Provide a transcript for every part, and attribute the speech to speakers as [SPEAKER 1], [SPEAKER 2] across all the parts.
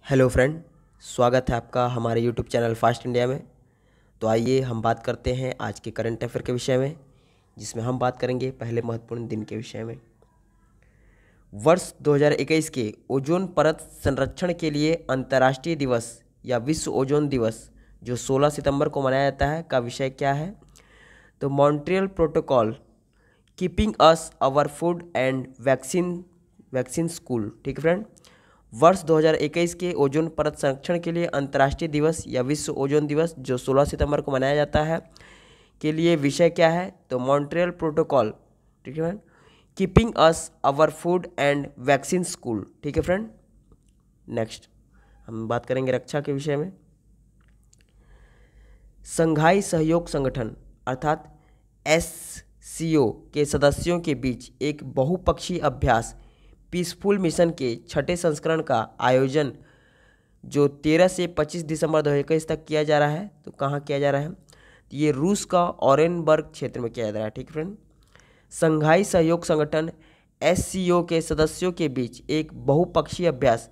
[SPEAKER 1] Hello friend, स्वागत है आपका हमारे यूट्यूब चैनल फास्ट इंडिया में। तो आइए हम बात करते हैं आज के करंट अफेयर के विषय में, जिसमें हम बात करेंगे पहले महत्वपूर्ण दिन के विषय में। वर्ष 2021 के ओजोन परत संरक्षण के लिए अंतर्राष्ट्रीय दिवस या विश्व ओजोन दिवस जो 16 सितंबर को मनाया जाता है का विषय क्या है? तो Montreal protocol keeping us our food and vaccine school. ठीक है फ्रेंड, वर्ष 2021 के ओजोन परत संरक्षण के लिए अंतर्राष्ट्रीय दिवस या विश्व ओजोन दिवस जो 16 सितंबर को मनाया जाता है के लिए विषय क्या है? तो मॉन्ट्रियल प्रोटोकॉल। ठीक है friend, keeping us our food and vaccine school. ठीक है फ्रेंड, नेक्स्ट हम बात करेंगे रक्षा के विषय में। संघाई सहयोग संगठन अर्थात SCO के सदस्यों के बीच एक बहुपक्षीय अभ्यास पीसफुल मिशन के छठे संस्करण का आयोजन जो 13 से 25 दिसंबर 2021 तक किया जा रहा है। तो कहाँ किया जा रहा है? तो ये रूस का ओरेनबर्ग क्षेत्र में किया जा रहा है। ठीक फ्रेंड, संघाई सहयोग संगठन SCO के सदस्यों के बीच एक बहुपक्षीय अभ्यास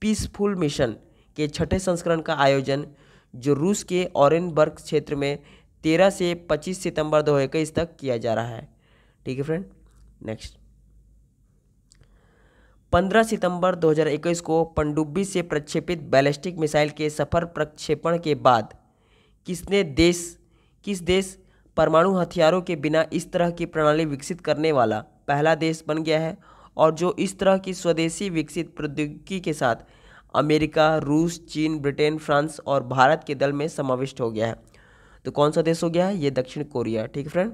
[SPEAKER 1] पीसफुल मिशन के छठे संस्करण का आयोजन जो रूस के ओरेनबर्ग क्षेत्र में 13 से 25 सितंबर 2021 तक किया जा रहा है। ठीक है फ्रेंड, नेक्स्ट 15 सितंबर 2021 को पनडुब्बी से प्रक्षेपित बैलिस्टिक मिसाइल के सफल प्रक्षेपण के बाद किस देश परमाणु हथियारों के बिना इस तरह की प्रणाली विकसित करने वाला पहला देश बन गया है? और जो इस तरह की स्वदेशी विकसित प्रौद्योगिकी के साथ अमेरिका, रूस, चीन, ब्रिटेन, फ्रांस और भारत के दल में समाविष्ट हो गया है। तो कौन सा देश हो गया है? ये दक्षिण कोरिया। ठीक है फ्रेंड,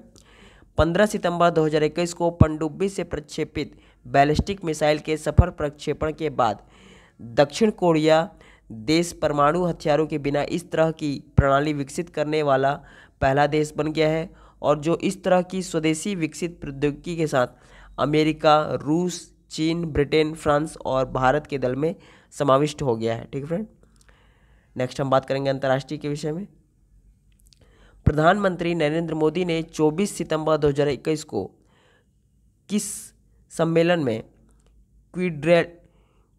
[SPEAKER 1] 15 सितंबर 2021 को पनडुब्बी से प्रक्षेपित बैलिस्टिक मिसाइल के सफल प्रक्षेपण के बाद दक्षिण कोरिया देश परमाणु हथियारों के बिना इस तरह की प्रणाली विकसित करने वाला पहला देश बन गया है और जो इस तरह की स्वदेशी विकसित प्रौद्योगिकी के साथ अमेरिका, रूस, चीन, ब्रिटेन, फ्रांस और भारत के दल में समाविष्ट हो गया है। ठीक है फ्रेंड, नेक्स्ट हम बात करेंगे अंतर्राष्ट्रीय के विषय में। प्रधानमंत्री नरेंद्र मोदी ने 24 सितंबर 2021 को किस सम्मेलन में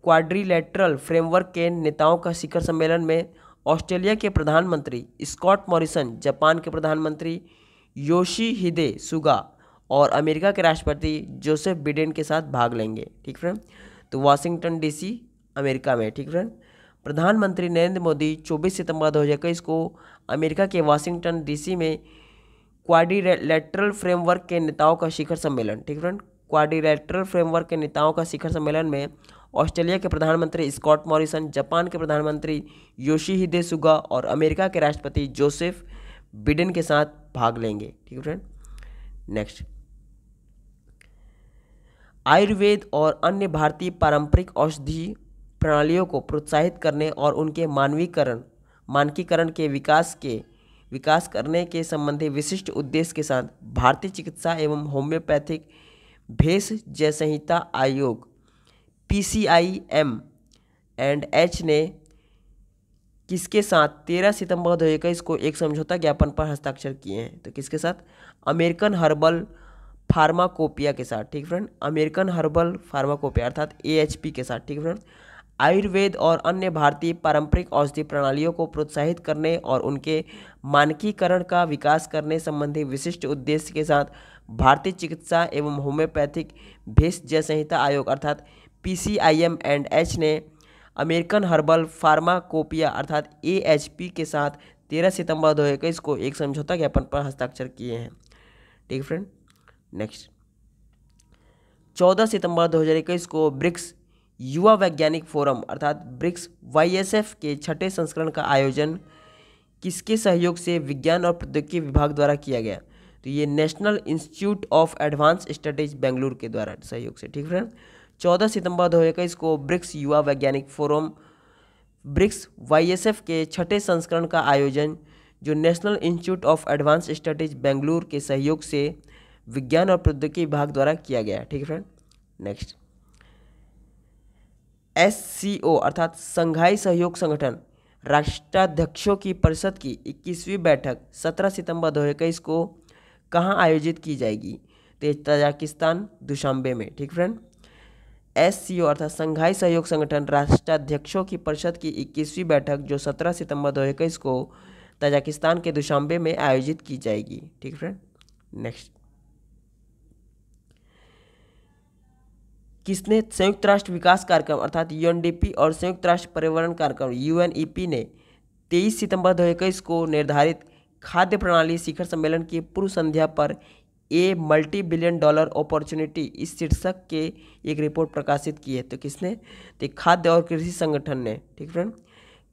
[SPEAKER 1] क्वाड्रिलेटरल फ्रेमवर्क के नेताओं का शिखर सम्मेलन में ऑस्ट्रेलिया के प्रधानमंत्री स्कॉट मॉरिसन, जापान के प्रधानमंत्री योशिहिदे सुगा और अमेरिका के राष्ट्रपति जोसेफ बिडेन के साथ भाग लेंगे? ठीक फ्रेंड, तो वाशिंगटन DC अमेरिका में। ठीक फ्रेंड, प्रधानमंत्री नरेंद्र मोदी 24 सितंबर 2021 को अमेरिका के वाशिंगटन DC में क्वाड्रिलेटरल फ्रेमवर्क के नेताओं का शिखर सम्मेलन, ठीक फ्रेंड, क्वाड्रिलेटरल फ्रेमवर्क के नेताओं का शिखर सम्मेलन में ऑस्ट्रेलिया के प्रधानमंत्री स्कॉट मॉरिसन, जापान के प्रधानमंत्री योशिहिदे सुगा और अमेरिका के राष्ट्रपति जोसेफ बिडेन के साथ भाग लेंगे। ठीक है फ्रेंड, नेक्स्ट आयुर्वेद और अन्य भारतीय पारंपरिक औषधि प्रणालियों को प्रोत्साहित करने और उनके मानकीकरण के विकास करने के संबंधी विशिष्ट उद्देश्य के साथ भारतीय चिकित्सा एवं होम्योपैथिक भेषज संहिता आयोग PCIM&H ने किसके साथ 13 सितंबर 2021 को एक समझौता ज्ञापन पर हस्ताक्षर किए हैं? तो किसके साथ? अमेरिकन हर्बल फार्माकोपिया के साथ। ठीक फ्रेंड, अमेरिकन हर्बल फार्माकोपिया अर्थात AHP के साथ। ठीक फ्रेंड, आयुर्वेद और अन्य भारतीय पारंपरिक औषधि प्रणालियों को प्रोत्साहित करने और उनके मानकीकरण का विकास करने संबंधी विशिष्ट उद्देश्य के साथ भारतीय चिकित्सा एवं होम्योपैथिक भेषज संहिता आयोग अर्थात PCIM&H ने अमेरिकन हर्बल फार्माकोपिया अर्थात AHP के साथ 13 सितंबर 2021 को एक समझौता ज्ञापन पर हस्ताक्षर किए हैं। ठीक फ्रेंड, नेक्स्ट 14 सितंबर 2021 को ब्रिक्स युवा वैज्ञानिक फोरम अर्थात ब्रिक्स YSF के छठे संस्करण का आयोजन किसके सहयोग से विज्ञान और प्रौद्योगिकी विभाग द्वारा किया गया? तो ये national institute of advance studies Bengaluru के द्वारा सहयोग से। ठीक फ्रेंड, 14 सितंबर 2021 को ब्रिक्स युवा वैज्ञानिक फोरम ब्रिक्स YSF के छठे संस्करण का आयोजन जो national institute of advance studies Bengaluru के सहयोग से विज्ञान और प्रौद्योगिकी विभाग द्वारा किया गया। ठीक है फ्रेंड, नेक्स्ट SCO अर्थात संघाई सहयोग संगठन राष्ट्राध्यक्षों की परिषद की 21वीं बैठक 17 सितंबर 2021 को कहाँ आयोजित की जाएगी? तो तजाकिस्तान दुशांबे में। ठीक फ्रेंड, SCO अर्थात संघाई सहयोग संगठन राष्ट्राध्यक्षों की परिषद की 21वीं बैठक जो 17 सितंबर 2021 को तजाकिस्तान के दुशांबे में आयोजित की जाएगी। ठीक फ्रेंड। नेक्स्ट, किसने संयुक्त राष्ट्र विकास कार्यक्रम अर्थात UNDP और संयुक्त राष्ट्र पर्यावरण कार्यक्रम UNEP ने 23 सितंबर 2021 को निर्धारित खाद्य प्रणाली शिखर सम्मेलन की पूर्व संध्या पर a multi billion dollar opportunity इस शीर्षक के एक रिपोर्ट प्रकाशित की है? तो किसने? तो खाद्य और कृषि संगठन ने। ठीक फ्रेंड।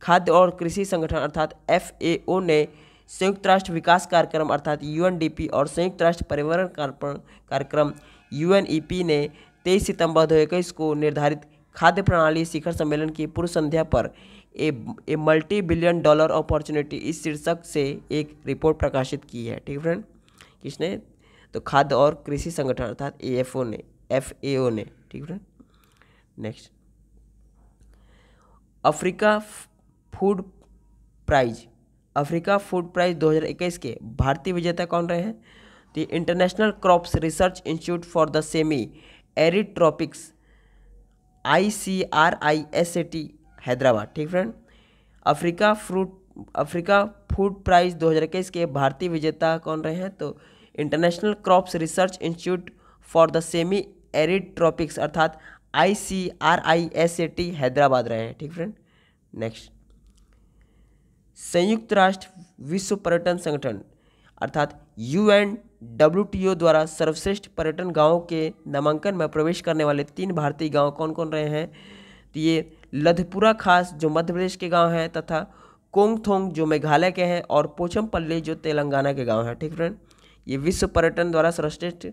[SPEAKER 1] खाद्य और कृषि संगठन अर्थात FAO ने संयुक्त राष्ट्र विकास कार्यक्रम अर्थात UNDP और संयुक्त राष्ट्र पर्यावरण कार्यक्रम UNEP ने 23 सितंबर 2021 को निर्धारित खाद्य प्रणाली शिखर सम्मेलन की पूर्व संध्या पर a multi billion dollar opportunity इस शीर्षक से एक रिपोर्ट प्रकाशित की है। ठीक फ्रेंड। किसने? तो खाद्य और कृषि संगठन अर्थात FAO ने। ठीक friend. Next, Africa food prize 2021 के भारतीय विजेता कौन रहे हैं? तो international crops research institute for the semi arid tropics ICRISAT Hyderabad. ठीक फ्रेंड। अफ्रीका फूड प्राइज 2021 के भारतीय विजेता कौन रहे हैं? तो international crops research institute for the semi arid tropics अर्थात ICRISAT हैदराबाद रहे हैं। ठीक फ्रेंड। नेक्स्ट, संयुक्त राष्ट्र विश्व पर्यटन संगठन अर्थात UNWTO द्वारा सर्वश्रेष्ठ पर्यटन गांवों के नामांकन में प्रवेश करने वाले 3 भारतीय गांव कौन कौन रहे हैं? तो ये लधपुरा खास जो मध्य प्रदेश के गांव हैं तथा कोंगथोंग जो मेघालय के हैं और पोचमपल्ली जो तेलंगाना के गांव हैं। ठीक फ्रेंड। ये विश्व पर्यटन द्वारा सर्वश्रेष्ठ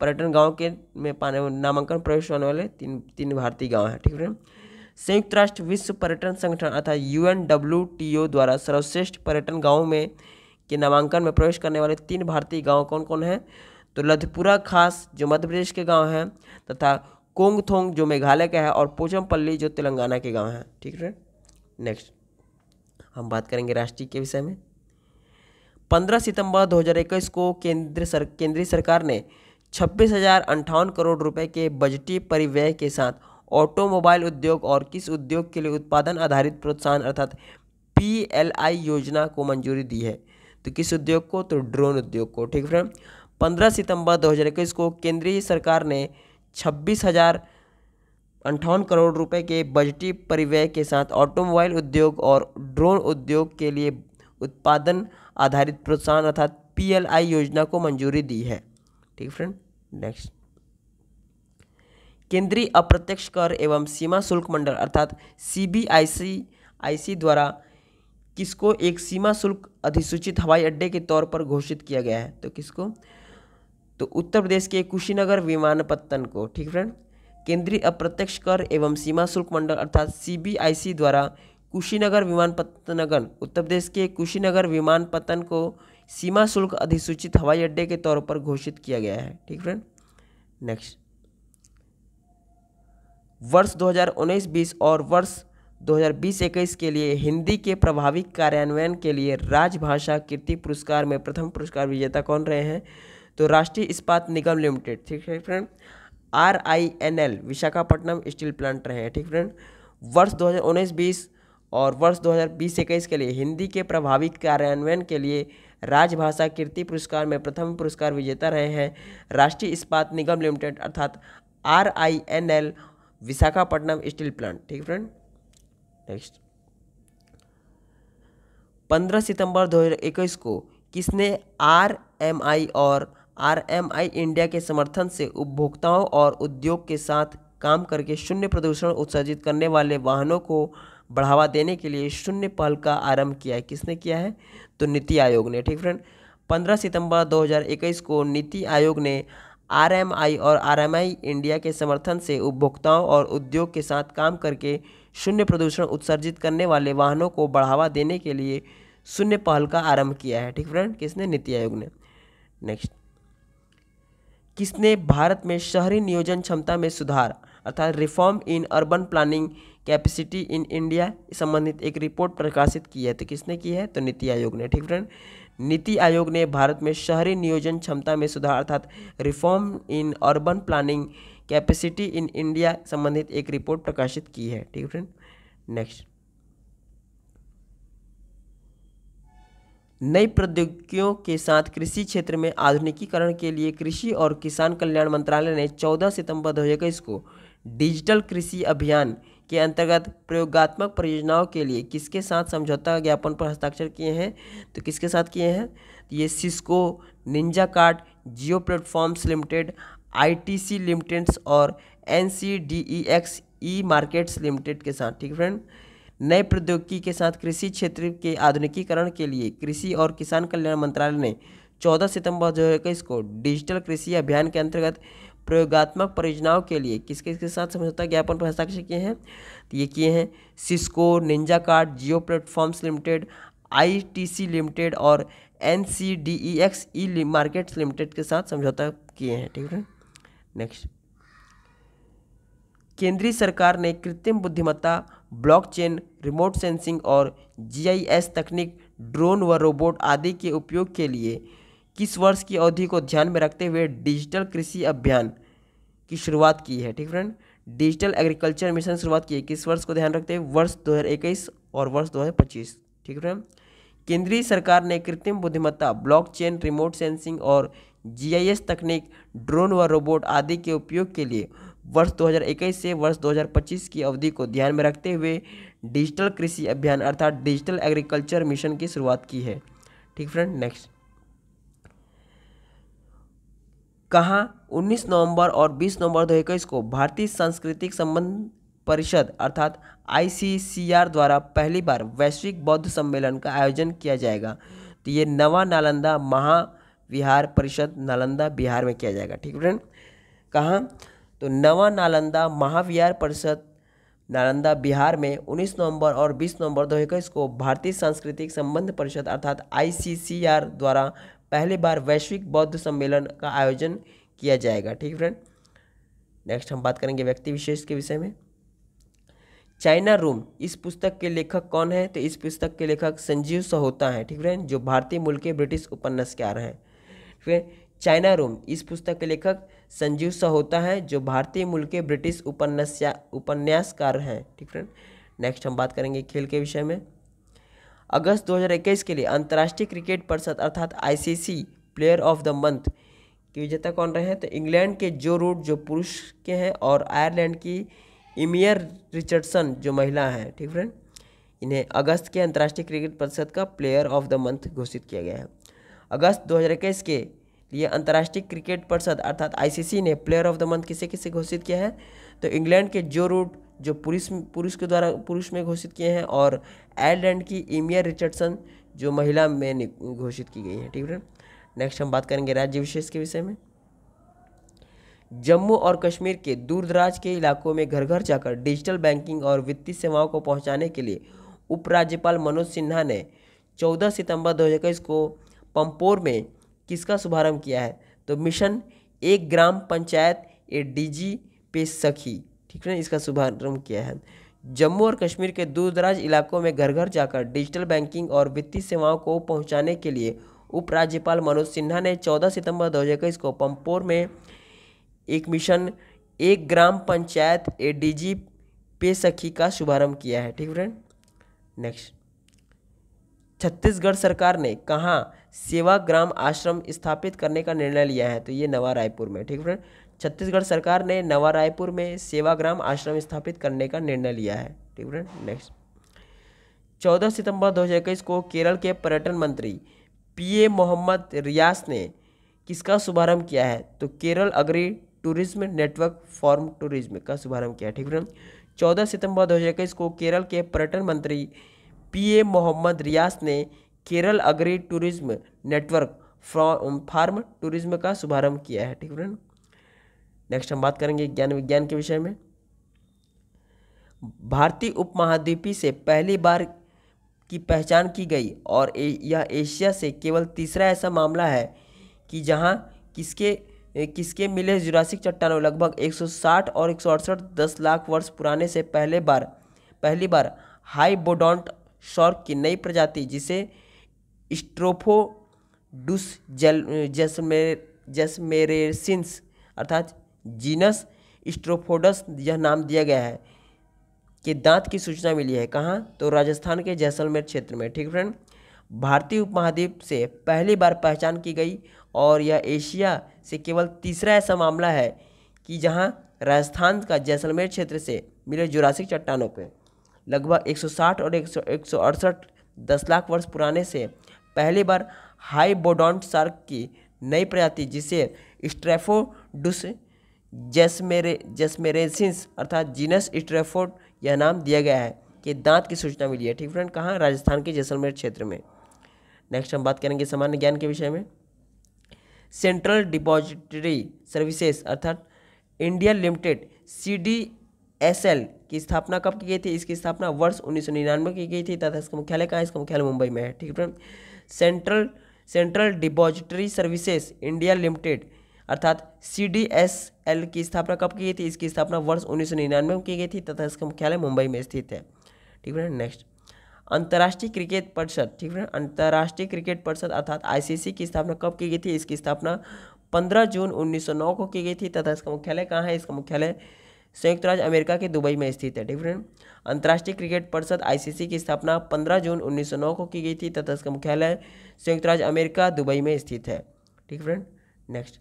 [SPEAKER 1] पर्यटन गांव के में पाने नामांकन प्रवेश होने वाले तीन भारतीय गांव हैं। ठीक फ्रेंड। संयुक्त राष्ट्र विश्व पर्यटन संगठन अर्थात UNWTO द्वारा सर्वश्रेष्ठ पर्यटन गांवों में के नामांकन में प्रवेश करने वाले 3 भारतीय गांव कौन कौन हैं? तो लधपुरा खास जो मध्य प्रदेश के गांव हैं तथा कोंगथोंग जो मेघालय का है और पोचमपल्ली जो तेलंगाना के गांव हैं। ठीक है। नेक्स्ट हम बात करेंगे राष्ट्रीय के विषय में। 15 सितंबर 2021 को केंद्रीय सरकार ने 26,058 करोड़ रुपए के बजटीय परिव्यय के साथ ऑटोमोबाइल उद्योग और किस उद्योग के लिए उत्पादन आधारित प्रोत्साहन अर्थात PLI योजना को मंजूरी दी है? तो किस उद्योग को? तो ड्रोन उद्योग को। ठीक है। 15 सितंबर 2021 को केंद्रीय सरकार ने 26,058 करोड़ रुपए के बजटीय परिव्यय के साथ ऑटोमोबाइल उद्योग और ड्रोन उद्योग के लिए उत्पादन आधारित प्रोत्साहन अर्थात PLI योजना को मंजूरी दी है। ठीक फ्रेंड। नेक्स्ट, केंद्रीय अप्रत्यक्ष कर एवं सीमा शुल्क मंडल अर्थात CBIC द्वारा किसको एक सीमा शुल्क अधिसूचित हवाई अड्डे के तौर पर घोषित किया गया है? तो किसको? तो उत्तर प्रदेश के कुशीनगर विमानपत्तन को। ठीक फ्रेंड। केंद्रीय अप्रत्यक्ष कर एवं सीमा शुल्क मंडल अर्थात CBIC द्वारा कुशीनगर विमानपत्तनगन उत्तर प्रदेश के कुशीनगर विमानपत्तन को सीमा शुल्क अधिसूचित हवाई अड्डे के तौर पर घोषित किया गया है। ठीक फ्रेंड। नेक्स्ट, वर्ष 2019-20 और वर्ष 2020-21 के लिए हिंदी के प्रभावी कार्यान्वयन के लिए राजभाषा कीर्ति पुरस्कार में प्रथम पुरस्कार विजेता कौन रहे हैं? तो राष्ट्रीय इस्पात निगम लिमिटेड। ठीक है friend. RINL Visakhapatnam steel plant रहे हैं। ठीक फ्रेंड। वर्ष 2019-20 और वर्ष 2020-21 के लिए हिंदी के प्रभावी कार्यान्वयन के लिए राजभाषा कीर्ति पुरस्कार में प्रथम पुरस्कार विजेता रहे हैं राष्ट्रीय इस्पात निगम लिमिटेड अर्थात RINL विशाखापट्टनम स्टील प्लांट। ठीक फ्रेंड। नेक्स्ट, 15 सितंबर 2021 को किसने RMI और RMI इंडिया के समर्थन से उपभोक्ताओं और उद्योग के साथ काम करके शून्य प्रदूषण उत्सर्जित करने वाले वाहनों को बढ़ावा देने के लिए शून्य पहल का आरंभ किया है? किसने किया है? तो नीति आयोग ने। ठीक फ्रेंड। 15 सितंबर 2021 को नीति आयोग ने RMI और RMI इंडिया के समर्थन से उपभोक्ताओं और उद्योग के साथ काम करके शून्य प्रदूषण उत्सर्जित करने वाले वाहनों को बढ़ावा देने के लिए शून्य पहल का आरंभ किया है। ठीक फ्रेंड। किसने? नीति आयोग ने। नेक्स्ट, किसने भारत में शहरी नियोजन क्षमता में सुधार अर्थात reform in urban planning capacity in India संबंधित एक रिपोर्ट प्रकाशित की है? तो किसने की है? तो नीति आयोग ने। ठीक फ्रेंड। नीति आयोग ने भारत में शहरी नियोजन क्षमता में सुधार अर्थात reform in urban planning capacity in India संबंधित एक रिपोर्ट प्रकाशित की है। ठीक है फ्रेंड। नेक्स्ट, नई प्रौद्योगिकियों के साथ कृषि क्षेत्र में आधुनिकीकरण के लिए कृषि और किसान कल्याण मंत्रालय ने 14 सितंबर 2021 को डिजिटल कृषि अभियान के अंतर्गत प्रयोगात्मक परियोजनाओं के लिए किसके साथ समझौता ज्ञापन पर हस्ताक्षर किए हैं? तो किसके साथ किए हैं? तो ये सिस्को, निंजाकार्ट, जियो प्लेटफॉर्म्स लिमिटेड, आईटीसी लिमिटेड और NCDEX ई मार्केट्स लिमिटेड के साथ। ठीक है फ्रेंड। नए प्रौद्योगिकी के साथ कृषि क्षेत्र के आधुनिकीकरण के लिए कृषि और किसान कल्याण मंत्रालय ने 14 सितंबर 2021 को डिजिटल कृषि अभियान के अंतर्गत प्रयोगात्मक परियोजनाओं के लिए किसके साथ समझौता ज्ञापन पर हस्ताक्षर किए हैं? तो ये किए हैं सिस्को, निंजाकार्ट, जियो प्लेटफॉर्म्स लिमिटेड, आईटीसी लिमिटेड और NCDEX ई मार्केट्स लिमिटेड के साथ समझौता किए हैं। ठीक है। नेक्स्ट, केंद्रीय सरकार ने कृत्रिम बुद्धिमत्ता, ब्लॉकचेन, रिमोट सेंसिंग और GIS तकनीक, ड्रोन व रोबोट आदि के उपयोग के लिए किस वर्ष की अवधि को ध्यान में रखते हुए डिजिटल कृषि अभियान की शुरुआत की है? ठीक फ्रेंड। डिजिटल एग्रीकल्चर मिशन शुरुआत की है किस वर्ष को ध्यान रखते हुए? वर्ष 2021 और वर्ष 2025। ठीक फ्रेंड। केंद्रीय सरकार ने कृत्रिम बुद्धिमत्ता, ब्लॉकचेन, रिमोट सेंसिंग और GIS तकनीक, ड्रोन व रोबोट आदि के उपयोग के लिए वर्ष 2021 से वर्ष 2025 की अवधि को ध्यान में रखते हुए डिजिटल कृषि अभियान अर्थात डिजिटल एग्रीकल्चर मिशन की शुरुआत की है। ठीक फ्रेंड। नेक्स्ट, कहाँ 19 नवंबर और 20 नवंबर 2021 को भारतीय सांस्कृतिक संबंध परिषद अर्थात ICCR द्वारा पहली बार वैश्विक बौद्ध सम्मेलन का आयोजन किया जाएगा? तो ये नवा नालंदा महाविहार परिषद नालंदा बिहार में किया जाएगा। ठीक फ्रेंड। कहाँ? तो नवा नालंदा महाविहार परिषद नालंदा बिहार में 19 नवंबर और 20 नवंबर 2021 को भारतीय सांस्कृतिक संबंध परिषद अर्थात ICCR द्वारा पहली बार वैश्विक बौद्ध सम्मेलन का आयोजन किया जाएगा। ठीक फ्रेंड। नेक्स्ट हम बात करेंगे व्यक्ति विशेष के विषय में। चाइना रूम इस पुस्तक के लेखक कौन है? तो इस पुस्तक के लेखक संजीव सहोता हैं। ठीक फ्रेंड। जो भारतीय मूल के ब्रिटिश उपन्यासकार हैं। फिर चाइना रूम इस पुस्तक के लेखक संजीव सहोता हैं जो भारतीय मूल के ब्रिटिश उपन्यासकार हैं। ठीक फ्रेंड। नेक्स्ट हम बात करेंगे खेल के विषय में। अगस्त 2021 के लिए अंतर्राष्ट्रीय क्रिकेट परिषद अर्थात ICC player of the month के विजेता कौन रहे हैं? तो इंग्लैंड के जो रूट जो पुरुष के हैं और आयरलैंड की इमियर रिचर्डसन जो महिला हैं। ठीक फ्रेंड। इन्हें अगस्त के अंतर्राष्ट्रीय क्रिकेट परिषद का प्लेयर ऑफ द मंथ घोषित किया गया है। अगस्त 2021 के लिए अंतर्राष्ट्रीय क्रिकेट परिषद अर्थात ICC ने प्लेयर ऑफ द मंथ किसे किसे घोषित किया है? तो इंग्लैंड के जो रूट जो पुरुष के द्वारा पुरुष में घोषित किए हैं और आयरलैंड की इमियर रिचर्डसन जो महिला में घोषित की गई है। ठीक है। नेक्स्ट हम बात करेंगे राज्य विशेष के विषय में। जम्मू और कश्मीर के दूर दराज के इलाकों में घर घर जाकर डिजिटल बैंकिंग और वित्तीय सेवाओं को पहुंचाने के लिए उपराज्यपाल मनोज सिन्हा ने 14 सितंबर 2021 को पंपोर में किसका शुभारंभ किया है? तो मिशन एक ग्राम पंचायत DG पे सखी। ठीक है। इसका शुभारंभ किया है। जम्मू और कश्मीर के दूर दराज इलाकों में घर घर जाकर डिजिटल बैंकिंग और वित्तीय सेवाओं को पहुंचाने के लिए उपराज्यपाल मनोज सिन्हा ने 14 सितंबर 2021 को पंपोर में एक मिशन एक ग्राम पंचायत DG पे सखी का शुभारंभ किया है। ठीक फ्रेंड। नेक्स्ट, छत्तीसगढ़ सरकार ने कहाँ सेवा ग्राम आश्रम स्थापित करने का निर्णय लिया है? तो ये नवा रायपुर में। ठीक फ्रेंड। छत्तीसगढ़ सरकार ने नवा रायपुर में सेवाग्राम आश्रम स्थापित करने का निर्णय लिया है। ठीक फ्रेंड। नेक्स्ट, 14 सितंबर 2021 को केरल के पर्यटन मंत्री PA मोहम्मद रियास ने किसका शुभारंभ किया है? तो Kerala agri tourism network form tourism का शुभारंभ किया है। ठीक फ्रेंड। 14 सितंबर 2021 को केरल के पर्यटन मंत्री PA मोहम्मद रियास ने Kerala agri tourism network farm tourism का शुभारंभ किया है। ठीक फ्रेंड। नेक्स्ट हम बात करेंगे ज्ञान विज्ञान के विषय में। भारतीय उपमहाद्वीपीय से पहली बार की पहचान की गई और यह एशिया से केवल तीसरा ऐसा मामला है कि जहां किसके मिले जुरासिक चट्टानों लगभग 160 और 168 10 लाख वर्ष पुराने से पहली बार हाइबोडोंट शार्क की नई प्रजाति जिसे डुस जैस्मेरेसिन्स अर्थात जीनस स्ट्रोफोडस यह नाम दिया गया है कि दांत की सूचना मिली है कहाँ, तो राजस्थान के जैसलमेर क्षेत्र में। ठीक फ्रेंड, भारतीय उपमहाद्वीप से पहली बार पहचान की गई और यह एशिया से केवल तीसरा ऐसा मामला है कि जहां राजस्थान का जैसलमेर क्षेत्र से मिले जुरासिक चट्टानों पे लगभग 160 और 168 10 लाख वर्ष पुराने से पहली बार हाइबोडोंट शार्क की नई प्रजाति जिसे स्ट्रेफोडुस जैस्मेरेसिन्स अर्थात जीनस स्ट्रेफोड यह नाम दिया गया है कि दांत की सूचना मिली है। ठीक फ्रेंड, कहाँ, राजस्थान के जैसलमेर क्षेत्र में। नेक्स्ट हम बात करेंगे सामान्य ज्ञान के विषय में। सेंट्रल डिपॉजिटरी सर्विसेज अर्थात इंडिया लिमिटेड CDSL की स्थापना कब की गई थी? इसकी स्थापना वर्ष 1999 में की गई थी तथा इसका मुख्यालय कहाँ है? इसका मुख्यालय मुंबई में है। ठीक है friend, central depository services India limited अर्थात CDSL की स्थापना कब की गई थी? इसकी स्थापना वर्ष 1999 में की गई थी तथा इसका मुख्यालय मुंबई में स्थित है। ठीक है, नेक्स्ट अंतर्राष्ट्रीय क्रिकेट परिषद। ठीक है, अंतर्राष्ट्रीय क्रिकेट परिषद अर्थात ICC की स्थापना कब की गई थी? इसकी स्थापना 15 जून 1909 को की गई थी तथा इसका मुख्यालय कहाँ है? इसका मुख्यालय संयुक्त राज्य अमेरिका के दुबई में स्थित है। ठीक है, अंतर्राष्ट्रीय क्रिकेट परिषद ICC की स्थापना 15 जून 1909 को की गई थी तथा इसका मुख्यालय संयुक्त राज्य अमेरिका दुबई में स्थित है। ठीक फ्रेंड, नेक्स्ट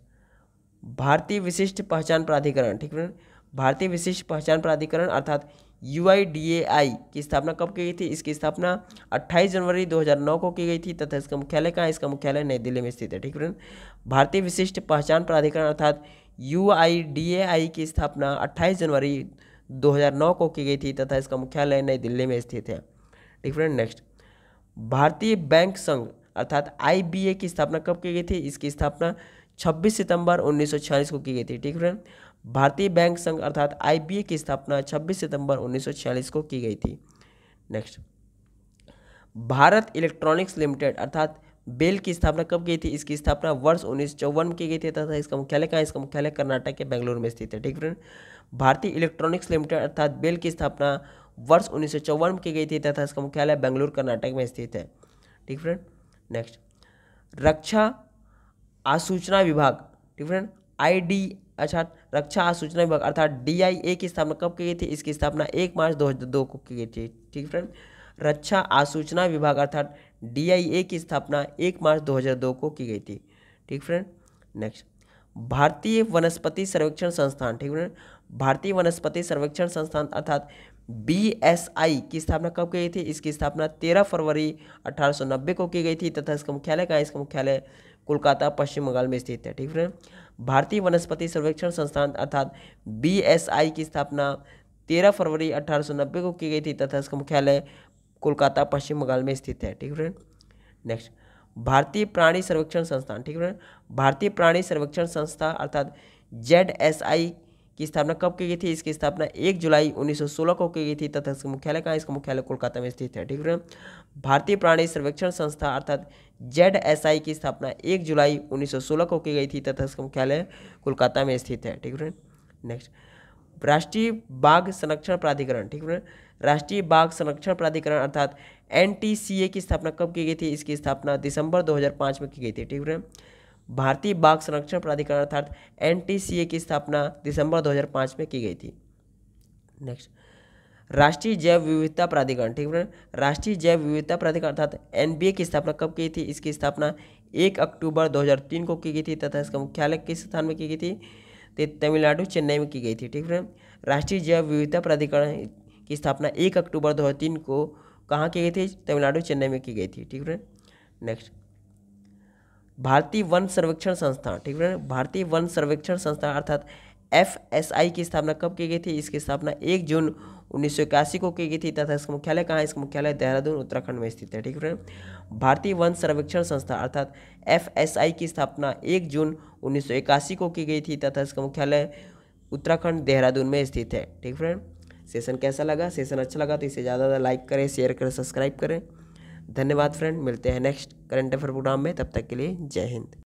[SPEAKER 1] भारतीय विशिष्ट पहचान प्राधिकरण। ठीक फ्रेंड, भारतीय विशिष्ट पहचान प्राधिकरण अर्थात UIDAI की स्थापना कब की गई थी? इसकी स्थापना 28 जनवरी 2009 को की गई थी तथा इसका मुख्यालय कहाँ है? इसका मुख्यालय नई दिल्ली में स्थित है। ठीक फ्रेंड, भारतीय विशिष्ट पहचान प्राधिकरण अर्थात UIDAI की स्थापना 28 जनवरी 2009 को की गई थी तथा इसका मुख्यालय नई दिल्ली में स्थित है। ठीक फ्रेंड, नेक्स्ट भारतीय बैंक संघ अर्थात IBA की स्थापना कब की गई थी? इसकी स्थापना 26 सितंबर 1946 को की गई थी। ठीक फ्रेंड, भारतीय बैंक संघ अर्थात IBA की स्थापना 26 सितंबर 1946 को की गई थी। नेक्स्ट भारत इलेक्ट्रॉनिक्स लिमिटेड अर्थात बेल की स्थापना कब की थी? इसकी स्थापना वर्ष 1954 में की गई थी तथा इसका मुख्यालय कहाँ है? इसका मुख्यालय कर्नाटक के बेंगलुरु में स्थित है। ठीक फ्रेंड, भारतीय इलेक्ट्रॉनिक्स लिमिटेड अर्थात बेल की स्थापना वर्ष 1954 में की गई थी तथा इसका मुख्यालय बेंगलुरु कर्नाटक में स्थित है। ठीक फ्रेंड, नेक्स्ट रक्षा आसूचना विभाग। ठीक फ्रेंड, अर्थात रक्षा आसूचना विभाग अर्थात DIA की स्थापना कब की गई थी? इसकी स्थापना 1 मार्च 2002 को की गई थी। ठीक फ्रेंड, रक्षा आसूचना विभाग अर्थात DIA की स्थापना 1 मार्च 2002 को की गई थी। ठीक फ्रेंड, नेक्स्ट भारतीय वनस्पति सर्वेक्षण संस्थान। ठीक फ्रेंड, भारतीय वनस्पति सर्वेक्षण संस्थान अर्थात BSI की स्थापना कब की गई थी? इसकी स्थापना 13 फरवरी 1890 को की गई थी तथा इसका मुख्यालय कहाँ है? इसका मुख्यालय कोलकाता पश्चिम बंगाल में स्थित है। ठीक फ्रेंड, भारतीय वनस्पति सर्वेक्षण संस्थान अर्थात BSI की स्थापना 13 फरवरी 1890 को की गई थी तथा इसका मुख्यालय कोलकाता पश्चिम बंगाल में स्थित है। ठीक फ्रेंड, नेक्स्ट भारतीय प्राणी सर्वेक्षण संस्थान। ठीक फ्रेंड, भारतीय प्राणी सर्वेक्षण संस्था अर्थात ZSI की स्थापना कब की गई थी? इसकी स्थापना 1 जुलाई 1916 को की गई थी तथा इसका मुख्यालय कहाँ है? इसका मुख्यालय कोलकाता में स्थित है। ठीक है, भारतीय प्राणी सर्वेक्षण संस्था अर्थात ZSI की स्थापना 1 जुलाई 1916 को की गई थी तथा इसका मुख्यालय कोलकाता में स्थित है। ठीक है, नेक्स्ट राष्ट्रीय बाघ संरक्षण प्राधिकरण। ठीक है, राष्ट्रीय बाघ संरक्षण प्राधिकरण अर्थात NTCA की स्थापना कब की गई थी? इसकी स्थापना दिसंबर 2005 में की गई थी। ठीक है, भारतीय बाघ संरक्षण प्राधिकरण अर्थात NTCA की स्थापना दिसंबर 2005 में की गई थी। नेक्स्ट राष्ट्रीय जैव विविधता प्राधिकरण। ठीक है, राष्ट्रीय जैव विविधता प्राधिकरण अर्थात NBA की स्थापना कब की थी? इसकी स्थापना 1 अक्टूबर 2003 को की गई थी तथा इसका मुख्यालय किस स्थान में की गई थी? तमिलनाडु चेन्नई में की गई थी। ठीक है, राष्ट्रीय जैव विविधता प्राधिकरण की स्थापना 1 अक्टूबर 2003 को कहाँ की गई थी? तमिलनाडु चेन्नई में की गई थी। ठीक है, नेक्स्ट भारतीय वन सर्वेक्षण संस्था। ठीक है, भारतीय वन सर्वेक्षण संस्था अर्थात FSI की स्थापना कब की गई थी? इसकी स्थापना 1 जून 1981 को की गई थी तथा इसका मुख्यालय कहाँ है? इसका मुख्यालय देहरादून उत्तराखंड में स्थित है। ठीक है, भारतीय वन सर्वेक्षण संस्था अर्थात FSI की स्थापना 1 जून 1981 को की गई थी तथा इसका मुख्यालय उत्तराखंड देहरादून में स्थित है। ठीक फ्रेंड, सेशन कैसा लगा? सेशन अच्छा लगा तो इसे ज़्यादा लाइक करें, शेयर करें, सब्सक्राइब करें। धन्यवाद फ्रेंड, मिलते हैं नेक्स्ट करंट अफेयर प्रोग्राम में, तब तक के लिए जय हिंद।